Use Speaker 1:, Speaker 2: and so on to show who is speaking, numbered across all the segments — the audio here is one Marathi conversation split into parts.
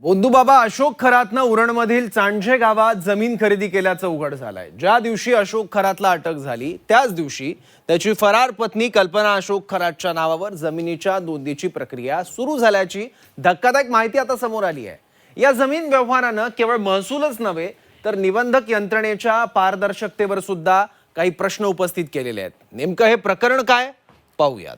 Speaker 1: बोंधूबाबा अशोक खरातनं उरणमधील चांडझे गावात जमीन खरेदी केल्याचं उघड झालंय। ज्या दिवशी अशोक खरातला अटक झाली त्याच दिवशी त्याची फरार पत्नी कल्पना अशोक खरातच्या नावावर जमिनीच्या नोंदीची प्रक्रिया सुरू झाल्याची धक्कादायक माहिती आता समोर आली आहे। या जमीन व्यवहारानं केवळ महसूलच नव्हे तर निबंधक यंत्रणेच्या पारदर्शकतेवर सुद्धा काही प्रश्न उपस्थित केलेले आहेत। नेमकं हे प्रकरण काय पाहूयात।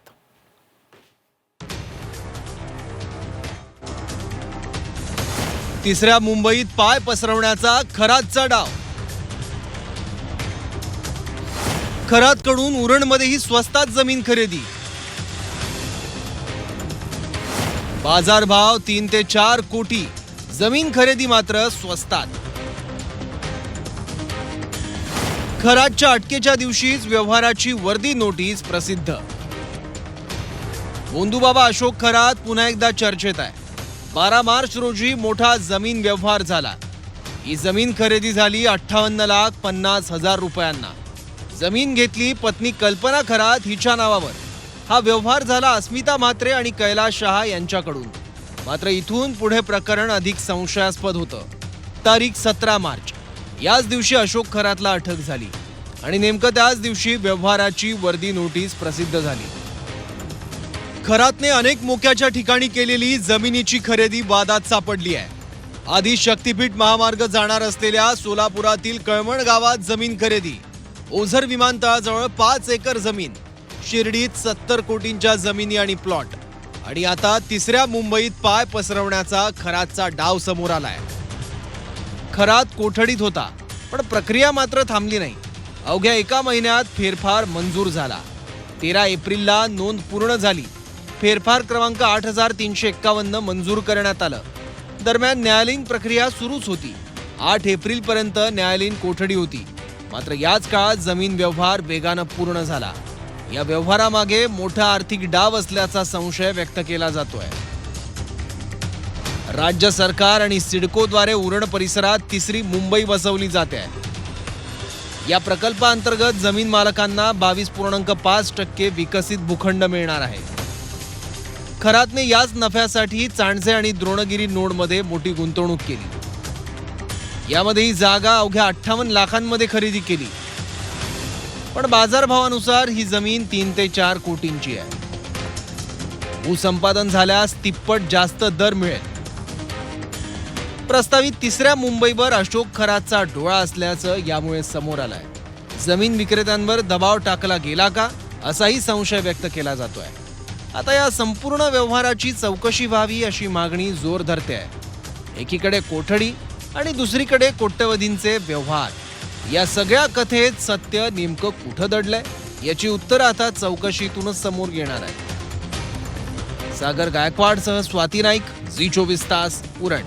Speaker 2: तिसऱ्या मुंबईत पाय पसरवण्याचा खरातचा डाव। खरातकडून उरणमध्येही स्वस्तात जमीन खरेदी। बाजारभाव 3 ते 4 कोटी, जमीन खरेदी मात्र स्वस्तात। खरातच्या अटकेच्या दिवशीच व्यवहाराची वर्दी नोटीस प्रसिद्ध। बोंधूबाबा अशोक खरात पुन्हा एकदा चर्चेत आहे। 12 मार्च रोजी मोठा जमीन व्यवहार झाला। ही जमीन खरेदी झाली 58,50,000 रुपयांना। जमीन घेतली पत्नी कल्पना खरात हिच्या नावावर। हा व्यवहार झाला अस्मिता म्हात्रे आणि कैलाश शहा यांच्याकडून। मात्र इथून पुढे प्रकरण अधिक संशयास्पद होतं। तारीख 17 मार्च, याच दिवशी अशोक खरातला अटक झाली आणि नेमकं त्याच दिवशी व्यवहाराची वर्दी नोटीस प्रसिद्ध झाली। खरातने अनेक मोक्याच्या ठिकाणी केलेली जमिनीची खरेदी वादात सापडली आहे। आधी शक्तीपीठ महामार्ग जाणार असलेल्या सोलापुरातील कळमण गावात जमीन खरेदी, ओझर विमानतळाजवळ 5 एकर जमीन, शिर्डीत 70 कोटींच्या जमिनी आणि प्लॉट, आणि आता तिसऱ्या मुंबईत पाय पसरवण्याचा खरातचा डाव समोर आलाय। खरात कोठडीत होता पण प्रक्रिया मात्र थांबली नाही। अवघ्या 1 महिन्यात फेरफार मंजूर झाला। 13 एप्रिलला नोंद पूर्ण झाली। फेरफार क्रमांक 8351 मंजूर करण्यात आलं। दरम्यान न्यायालयीन प्रक्रिया सुरूच होती। 8 एप्रिल पर्यंत न्यायालयीन कोठडी होती। मात्र याच काळात जमीन व्यवहार वेगानं पूर्ण झाला। या व्यवहारामागे मोठा आर्थिक डाव असल्याचा संशय व्यक्त केला जातोय। राज्य सरकार आणि सिडकोद्वारे उरण परिसरात तिसरी मुंबई बसवली जाते। या प्रकल्पाअंतर्गत जमीन मालकांना 22.5% विकसित भूखंड मिळणार आहे। खरातने याच नफ्यासाठी चांडझे आणि द्रोणगिरी नोडमध्ये मोठी गुंतवणूक केली। यामध्ये ही जागा अवघ्या 58 लाखांमध्ये खरेदी केली। पण बाजारभावानुसार ही जमीन 3 ते 4 कोटींची आहे। भूसंपादन झाल्यास तिप्पट जास्त दर मिळेल। प्रस्तावित तिसऱ्या मुंबईवर अशोक खरातचा डोळा असल्याचं यामुळे समोर आलंय। जमीन विक्रेत्यांवर दबाव टाकला गेला का असाही संशय व्यक्त केला जातोय। आता या संपूर्ण व्यवहाराची चौकशी व्हावी अशी मागणी जोर धरते आहे। एकीकडे कोठडी आणि दुसरीकडे कोट्यवधींचे व्यवहार। या सगळ्या कथेत सत्य नेमकं कुठं दडलंय याची उत्तरं आता चौकशीतूनच समोर येणार आहे। सागर गायकवाडसह स्वाती नाईक, झी 24 तास, उरण।